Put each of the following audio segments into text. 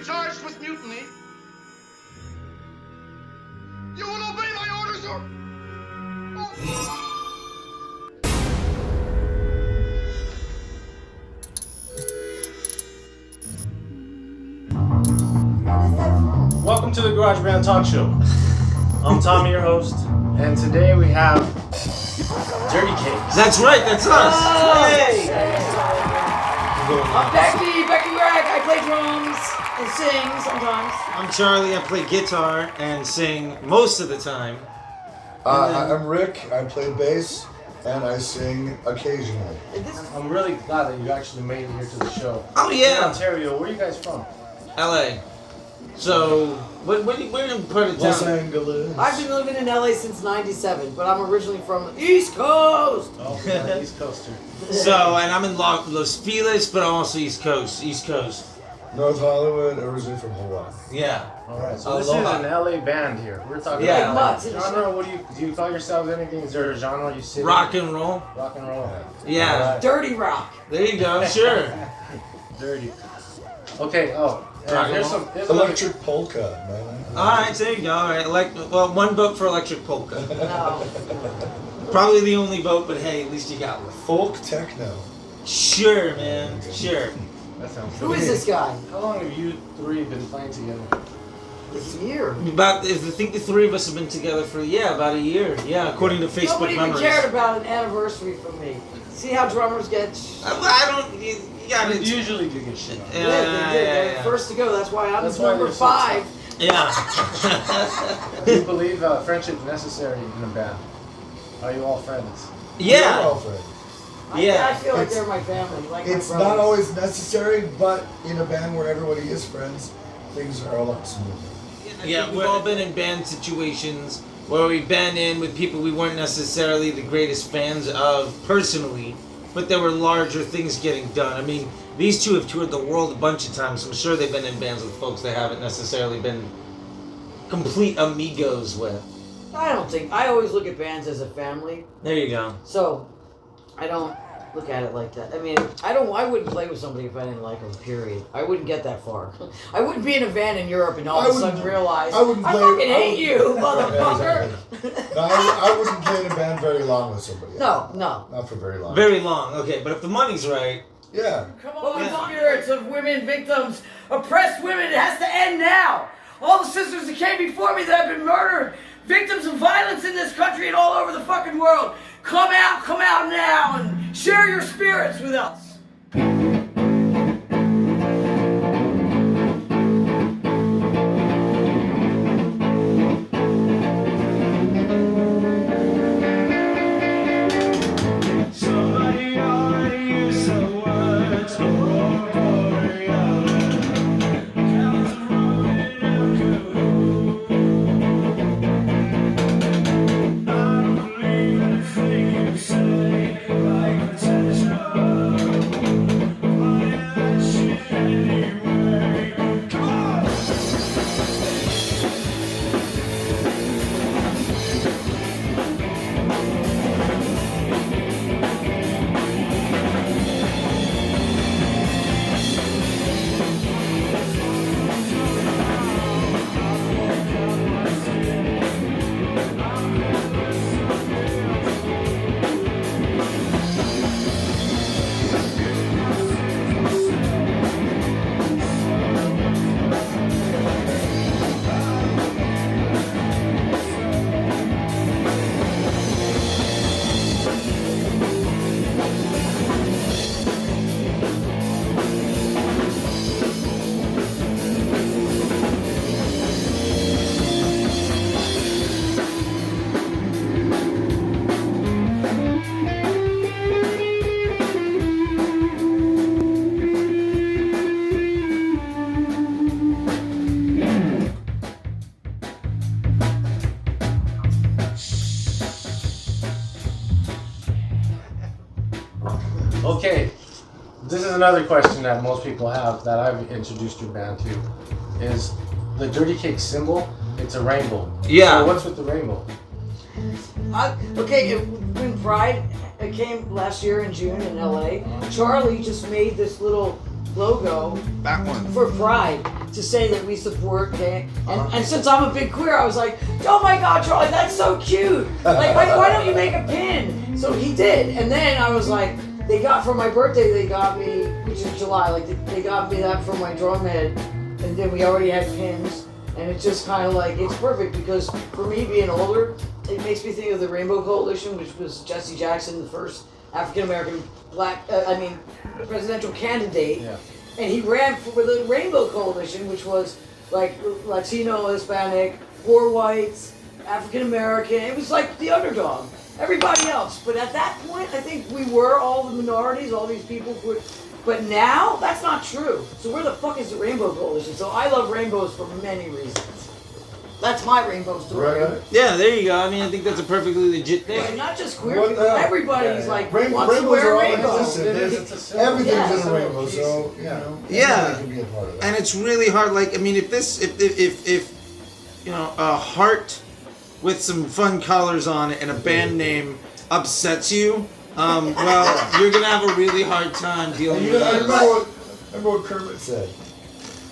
charged with mutiny. You will obey my orders or... Welcome to the Garageband Talkshow. I'm Tommy, your host, and today we have DIRTYCAKES. That's right, that's us. Hey! I'm Becky Greg. I play drums and sing sometimes. I'm Charlie, I play guitar and sing most of the time. I'm Rick, I play bass and I sing occasionally. I'm really glad that you actually made it here to the show. Oh In yeah, Ontario, where are you guys from? LA. So, where in part of Los town? Angeles. I've been living in LA since '97, but I'm originally from the East Coast. Oh, yeah, East Coaster. So, and I'm in Los Feliz, but I'm also East Coast. North Hollywood, originally from Hawaii. Yeah. Alright, so this Aloha. is an LA band here. We're talking Yeah. about Like nuts. genre. What do you call yourselves anything? Is there a genre you sit Rock in? and roll. Rock and roll. Yeah. Alright. Dirty rock. There you go, sure. Dirty. Okay, Rock and here's roll. some Electric polka, man. Alright, there you go. Alright, one vote for Electric Polka. No. Probably the only vote, but hey, at least you got one. Folk techno. Sure, man, sure. That sounds Who good. is this guy? How long have you three been playing together? This year. I think the three of us have been together for, about a year. Yeah, according to Facebook Nobody even memories. cared about an anniversary from me. See how drummers get... I don't. You gotta. Usually do get shit on. Yeah, they did. They're the first to go. That's why I'm That's why number they're so 5. Yeah. Do you believe friendship is necessary in a band? Are you all friends? We're Yeah. all friends. Yeah. I feel like It's- they're my family. Like It's my not brothers. always necessary, but in a band where everybody is friends, things are a lot smoother. Yeah, we've all been in band situations where we've been in with people we weren't necessarily the greatest fans of personally, but there were larger things getting done. I mean, these two have toured the world a bunch of times. I'm sure they've been in bands with folks they haven't necessarily been complete amigos with. I don't think. I always look at bands as a family. There you go. So, I don't look at it like that. I mean, I wouldn't play with somebody if I didn't like them, period. I wouldn't get that far. I wouldn't be in a van in Europe and all of a sudden realize, I fucking hate you, motherfucker. No, I wouldn't play in a band very long with somebody. No. Not for very long. Very long. Okay, but if the money's right. Yeah. Come on, spirits of women victims, oppressed women, it has to end now. All the sisters that came before me that have been murdered, victims of violence in this country and all over the fucking world. Come out now and share your spirits with us. Okay, this is another question that most people have that I've introduced your band to. Is the DIRTYCAKES symbol? It's a rainbow. Yeah. So what's with the rainbow? When Pride came last year in June in LA, Charlie just made this little logo That one. for Pride. to say that we support gay. And since I'm a big queer, I was like, oh my God, Charlie, that's so cute. Like, why don't you make a pin? So he did. And then I was like, they got for my birthday, they got me, which is July, like they got me that for my drum head. And then we already had pins. And it's just kind of like, it's perfect because for me being older, it makes me think of the Rainbow Coalition, which was Jesse Jackson, the first African-American presidential candidate. Yeah. And he ran for the Rainbow Coalition, which was like Latino, Hispanic, poor whites, African-American. It was like the underdog. Everybody else. But at that point, I think we were all the minorities, all these people who were... But now, that's not true. So where the fuck is the Rainbow Coalition? So I love rainbows for many reasons. That's my rainbow story. Right. Yeah, there you go. I mean, I think that's a perfectly legit thing. And not just queer What people, the- everybody's like, Rainbows wants to are wear all a rainbow. inclusive. Everything's Yeah. in a rainbow, so you know. Yeah. Everybody can be a part of that. And it's really hard. Like, I mean, if you know, a heart with some fun colors on it and a band name upsets you, well, you're gonna have a really hard time dealing And with I that. remember what Kermit said.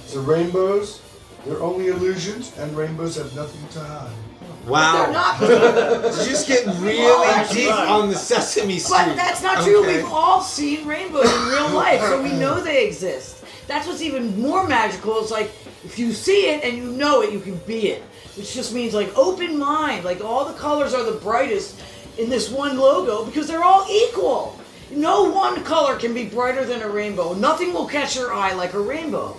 So rainbows, they're only illusions, and rainbows have nothing to hide. They're Wow. not. You just get really deep on the Sesame Street. But that's not true. Okay. We've all seen rainbows in real life, so we know they exist. That's what's even more magical. It's like, if you see it and you know it, you can be it. Which just means like open mind. Like all the colors are the brightest in this one logo because they're all equal. No one color can be brighter than a rainbow. Nothing will catch your eye like a rainbow.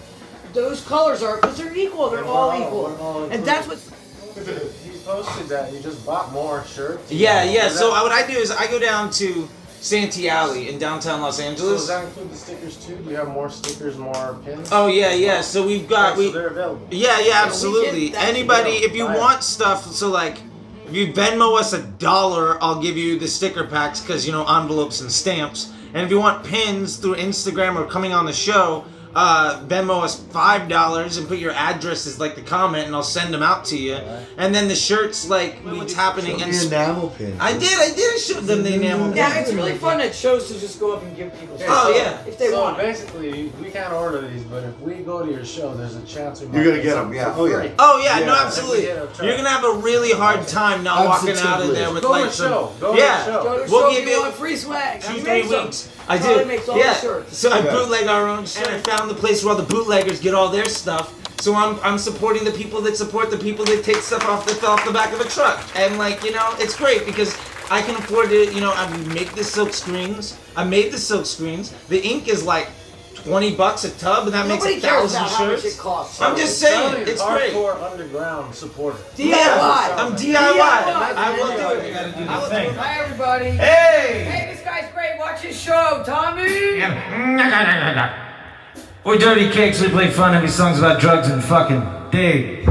Those colors are, because they're equal, they're all equal. And that's what... He posted that he just bought more shirts. Yeah. Does So that- what I do is I go down to Santee Alley in downtown Los So Angeles. does that include the stickers too? Do you have more stickers, more pins? Oh yeah. So we've got So they're available. Yeah, absolutely. that's Anybody, real. if you Buy it. want stuff, so like, if you Venmo us $1, I'll give you the sticker packs because you know envelopes and stamps. And if you want pins through Instagram or coming on the show, Venmo us $5 and put your address as like the comment, and I'll send them out to you. And then the shirts, like what's happening. Show And me enamel pin. I showed them the enamel. Yeah, pins. it's really fun at shows to just go up and give people stuff. Oh, yeah. If they So want it. basically, we can't order these, but if we go to your show, there's a chance we might You're gonna get get some 'em, yeah. for Oh, yeah. free. Oh yeah, no, Yeah. absolutely. Yeah, try. You're gonna have a really hard time not walking out of there with Go to like the some. show. Go to Yeah. the show. Go to a We'll show give if you you want free swag. 2-3 weeks. I Charlie do. makes all Yeah. the shirts. So I Yeah. bootleg our own shit. I found the place where all the bootleggers get all their stuff. So I'm supporting the people that support the people that take stuff off the back of a truck. And like, you know, it's great because I can afford to, you know, I make the silk screens. I made the silk screens. The ink is like $20 a tub, and that Nobody makes cares 1,000 about how much shirts. it costs. I'm just saying, Charlie's it's great. hardcore underground supporter. DIY. Yeah, I'm DIY. I will do DIY. it. I will do it. Hi everybody. Hey! Hey, this guy's great. Watch his show, Tommy. We're Dirty Cakes, we play fun heavy songs about drugs and fucking dig.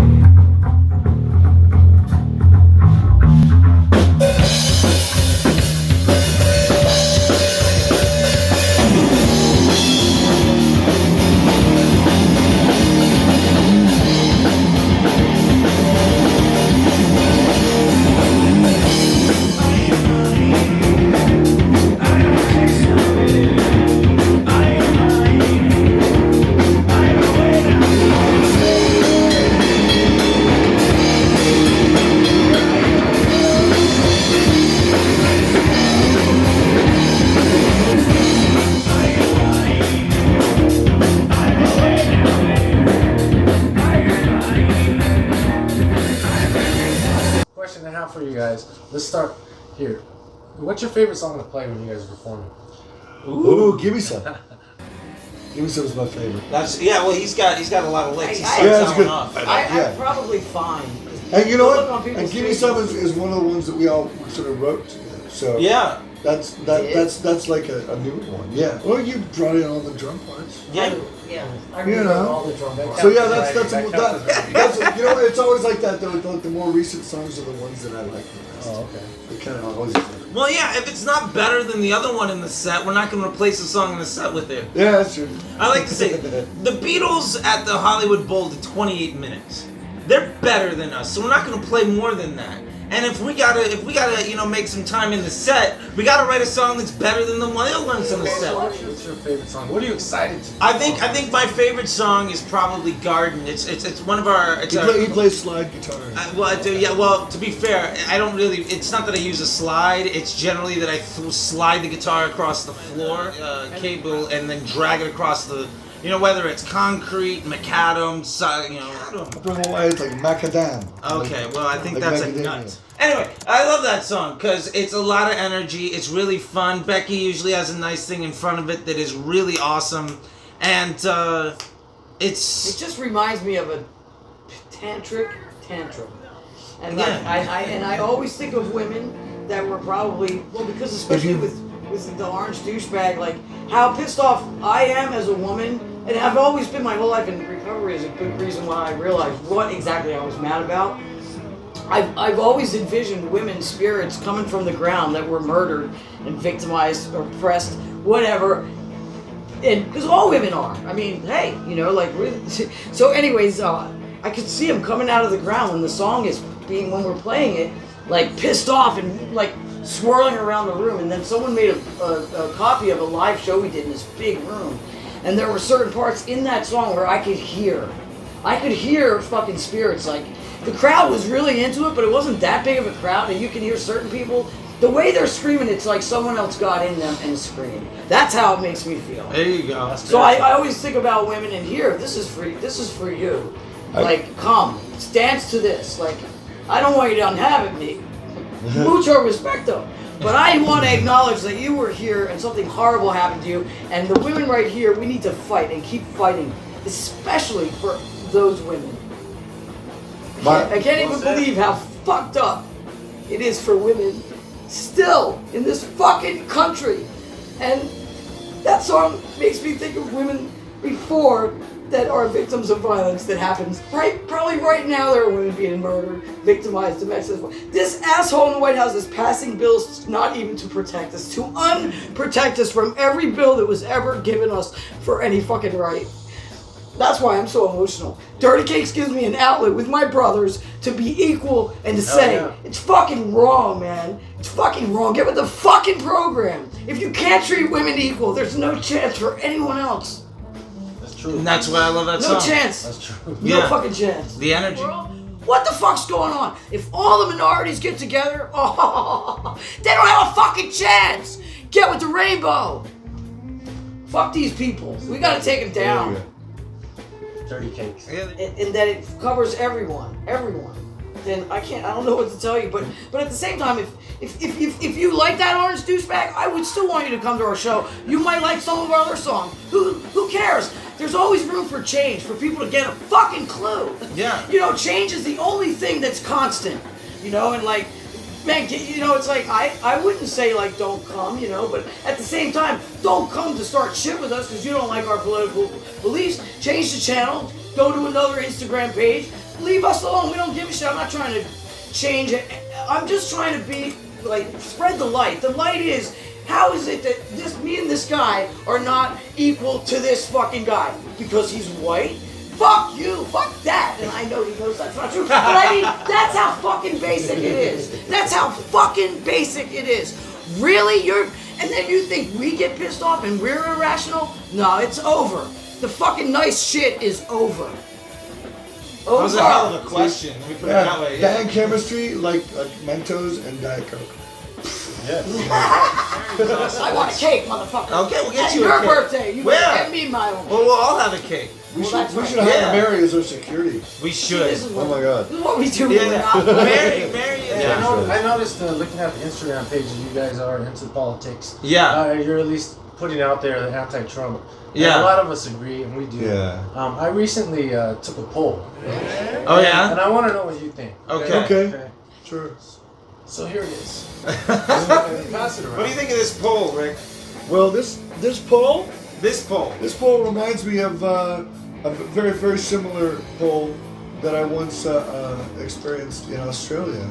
Question I have for you guys. Let's start here. What's your favorite song to play when you guys are performing? Ooh, give me some. Give me some is my favorite. That's well. He's got a lot of licks. He I- starts Yeah, that's that good. one off. Yeah. I'm probably fine. And you know Look on what? people's And Give Me faces. Some is one of the ones that we all sort of wrote together. So Yeah, that's like a new one. Yeah. Well, you brought in all the drum parts. yeah. Yeah. I You remember know. all the drum parts. So yeah, that's you know it's always like that though. The more recent songs are the ones that I like the best. Oh, okay. They kind of always. Well, yeah. If it's not better than the other one in the set, we're not going to replace the song in the set with it. Yeah, that's true. I like to say the Beatles at the Hollywood Bowl did 28 minutes. They're better than us, so we're not going to play more than that. And if we gotta, you know, make some time in the set, we gotta write a song that's better than the other ones on the set. What's your favorite song? What are you excited to? I think my favorite song is probably Garden. It's one of our. He plays slide guitar. Well, I do, yeah. Well, to be fair, I don't really. It's not that I use a slide. It's generally that I slide the guitar across the floor cable and then drag it across the. You know, whether it's concrete, macadam, you know. I don't know why it's like macadam. Okay, well, I think like that's a macadamia. nut. Anyway, I love that song because it's a lot of energy. It's really fun. Becky usually has a nice thing in front of it that is really awesome, and It just reminds me of a tantric tantrum. And I always think of women that were probably, well, because especially with the orange douchebag, like how pissed off I am as a woman, and I've always been my whole life, and recovery is a good reason why I realized what exactly I was mad about. I've always envisioned women's spirits coming from the ground that were murdered and victimized or oppressed, whatever. And because all women are. I mean, hey, you know, like, so anyways, I could see them coming out of the ground when the song is when we're playing it, like pissed off and like swirling around the room. And then someone made a copy of a live show we did in this big room. And there were certain parts in that song where I could hear fucking spirits. Like, the crowd was really into it, but it wasn't that big of a crowd, and you can hear certain people. The way they're screaming, it's like someone else got in them and screamed. That's how it makes me feel. There you go. So I always think about women in here. This is for you. Like, come, dance to this. Like, I don't want you to unhabit me. Mucho respecto. But I want to acknowledge that you were here and something horrible happened to you. And the women right here, we need to fight and keep fighting, especially for those women. I can't even believe how fucked up it is for women still in this fucking country. And that song makes me think of women before that are victims of violence that happens. Probably right now there are women being murdered, victimized, domestic. This asshole in the White House is passing bills not even to protect us, to unprotect us from every bill that was ever given us for any fucking right. That's why I'm so emotional. Dirty Cakes gives me an outlet with my brothers to be equal and to say, it's fucking wrong, man. It's fucking wrong. Get with the fucking program. If you can't treat women equal, there's no chance for anyone else. That's true. And that's why I love that song. No chance. That's true. No fucking chance. The energy. What the fuck's going on? If all the minorities get together, they don't have a fucking chance. Get with the rainbow. Fuck these people. We gotta take them down. Dirty Cakes. And that it covers everyone. Then I don't know what to tell you, but at the same time, if you like that orange douchebag, I would still want you to come to our show. You might like some of our other songs. Who cares? There's always room for change, for people to get a fucking clue. Yeah. You know, change is the only thing that's constant. You know, and like, man, you know, it's like, I wouldn't say like don't come, you know, but at the same time, don't come to start shit with us because you don't like our political beliefs. Change the channel, go to another Instagram page, leave us alone. We don't give a shit. I'm not trying to change it. I'm just trying to be like, spread the light. The light is, how is it that me and this guy are not equal to this fucking guy? Because he's white? Fuck you, fuck that. And I know he knows that's not true. But I mean, that's how fucking basic it is. That's how fucking basic it is. Really? And then you think we get pissed off and we're irrational? No, it's over. The fucking nice shit is over. That was a hell of a question. Let me put it that way. Band chemistry like Mentos and Diet Coke. I want a cake, motherfucker. Okay, we'll get At you a your cake. birthday, you Where? get me my own. Well, we'll all have a cake. We should that's hire Yeah. Mary as our security. We should. This is Oh my god. This is what we do. Yeah. Mary. Yeah. I noticed looking at the Instagram pages, you guys are into politics. Yeah. You're at least putting out there the anti-Trump. Yeah. And a lot of us agree, and we do. Yeah. I recently took a poll. Oh yeah. And I want to know what you think. Okay. Sure. So here it is. Pass it around. What do you think of this poll, Rick? Well, this poll This poll. reminds me of a very, very similar poll that I once experienced in Australia.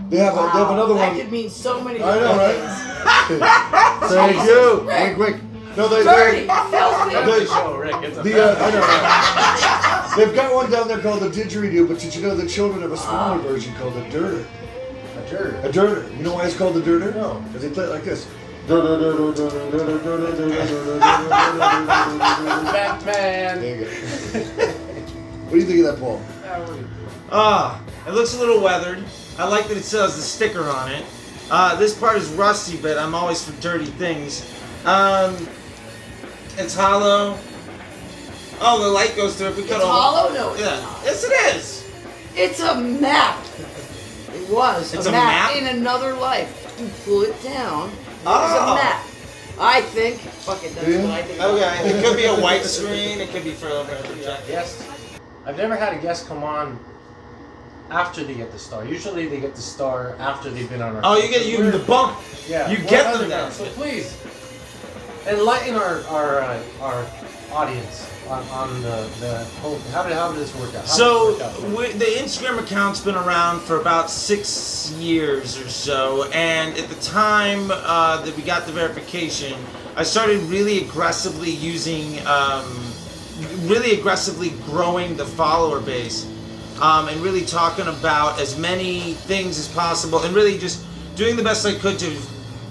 They have another that one. could mean so many I know, things. right? Thank you. Rick. Wink. No, they Dirty, filthy. It's a show, Rick. It's a I know. They've got one down there called the didgeridoo, but did you know the children have a smaller version called a dirter? A dirter. A dirter. You know why it's called a dirter? No. Because they play it like this. Batman. There you go. What do you think of that, Paul? It looks a little weathered. I like that it still has the sticker on it. This part is rusty, but I'm always for dirty things. It's hollow. Oh, the light goes through it. We cut It's hollow? No, it's Yeah. not. Yes, it is. It's a map. It was It's a a map map? in another life. You pull it down. It's Oh. a map. I think. Fuck it. That's what I think. Okay. It could be a white screen. It could be for a projector. Guest. I've never had a guest come on after they get the star. Usually they get the star after they've been on our Oh, show. you get you the bump. Yeah. You we're get them underground. then. So please enlighten our audience on the whole. How did this work out? So the Instagram account's been around for about 6 years or so, and at the time that we got the verification, I started really aggressively growing the follower base, and really talking about as many things as possible, and really just doing the best I could to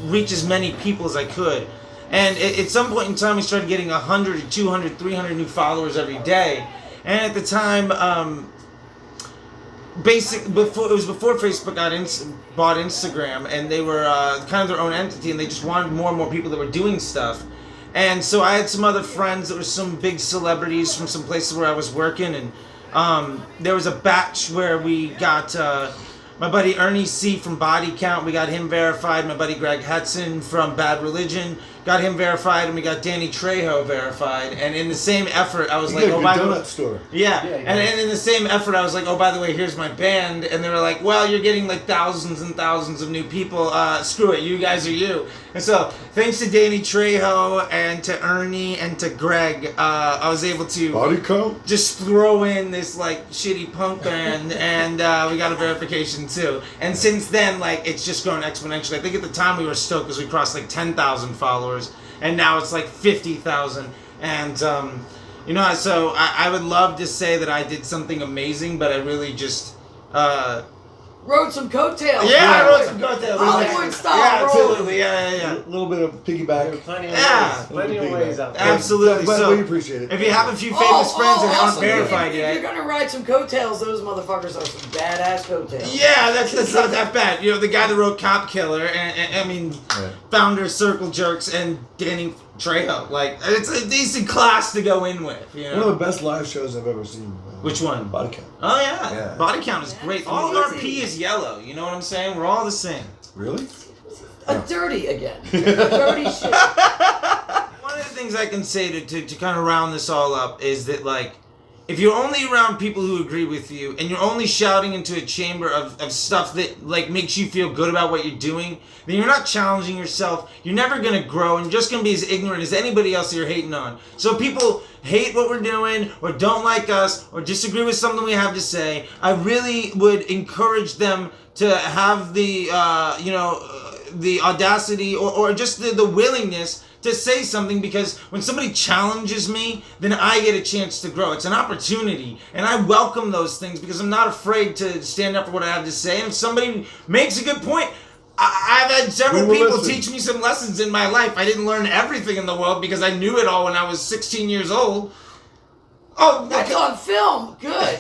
reach as many people as I could. And at some point in time, we started getting 100 or 200, 300 new followers every day. And at the time, before Facebook bought Instagram, and they were kind of their own entity, and they just wanted more and more people that were doing stuff. And so I had some other friends that were some big celebrities from some places where I was working, and there was a batch where we got my buddy Ernie C. from Body Count, we got him verified. My buddy Greg Hudson from Bad Religion got him verified, and we got Danny Trejo verified. And in the same effort, I was You like, got a "Oh, good by the way, donut store. yeah." Yeah, And in the same effort, I was like, "Oh, by the way, here's my band." And they were like, "Well, you're getting like thousands and thousands of new people. Screw it, you guys are you." And so, thanks to Danny Trejo and to Ernie and to Greg, I was able to Body count? just throw in this like shitty punk band, and we got a verification too. And since then, like, it's just grown exponentially. I think at the time we were stoked because we crossed like 10,000 followers, and now it's like 50,000. And you know, so I would love to say that I did something amazing, but I really just Rode some coattails. yeah, I wrote some coattails. Hollywood style. Yeah, roll. absolutely. Yeah. A little bit of There are piggyback. plenty of Yeah. ways. Plenty of ways out there. Absolutely. But So we appreciate it. if you have a few famous friends that aren't awesome. verified if yet. you're gonna ride some coattails, those motherfuckers are some badass coattails. Yeah, that's not that bad. You know, the guy that wrote Cop Killer, and I mean, founder of Circle Jerks, and Danny Trejo. Like, it's a decent class to go in with. You know? One of the best live shows I've ever seen. Which one? Body count. Oh yeah. Yeah. Body Count is great. All easy. RP is yellow. You know what I'm saying? We're all the same. Really? A dirty again. Dirty shit. One of the things I can say to kind of round this all up is that, like, if you're only around people who agree with you, and you're only shouting into a chamber of stuff that, like, makes you feel good about what you're doing, then you're not challenging yourself. You're never going to grow, and you're just going to be as ignorant as anybody else that you're hating on. So if people hate what we're doing, or don't like us, or disagree with something we have to say, I really would encourage them to have the, the audacity or just the willingness to say something, because when somebody challenges me, then I get a chance to grow. It's an opportunity, and I welcome those things because I'm not afraid to stand up for what I have to say. And if somebody makes a good point, I've had several people teach me some lessons in my life. I didn't learn everything in the world because I knew it all when I was 16 years old. Oh, That's on film. Good.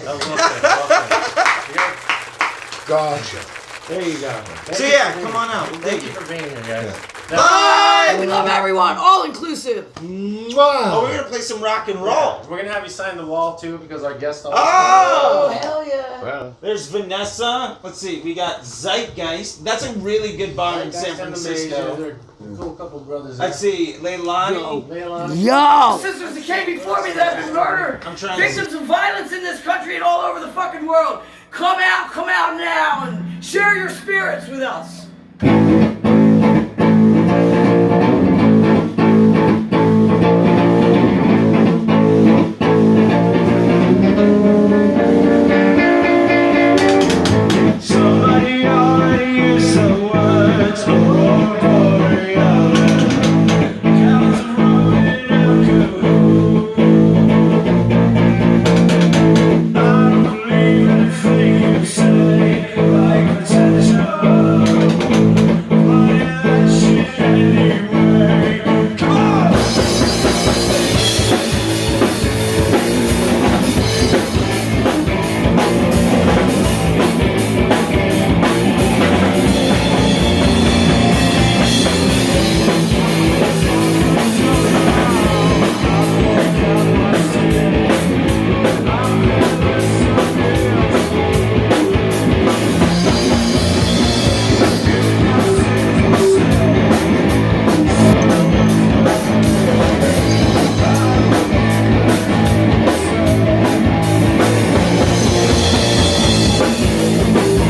Gotcha. There you go. So yeah, come on out. Thank you for being here, guys. Bye! We love everyone. All inclusive. Oh, we're gonna play some rock and roll. We're gonna have you sign the wall too because our guest. Oh, Oh! hell yeah. Wow. There's Vanessa. Let's see. We got Zeitgeist. That's a really good bar in San Francisco. They're a cool couple brothers. Let's see. Leilani. Yo. Sisters that came before me that have been murdered. I'm trying Victims of violence in this country and all over the fucking world. Come out now and share your spirits with us.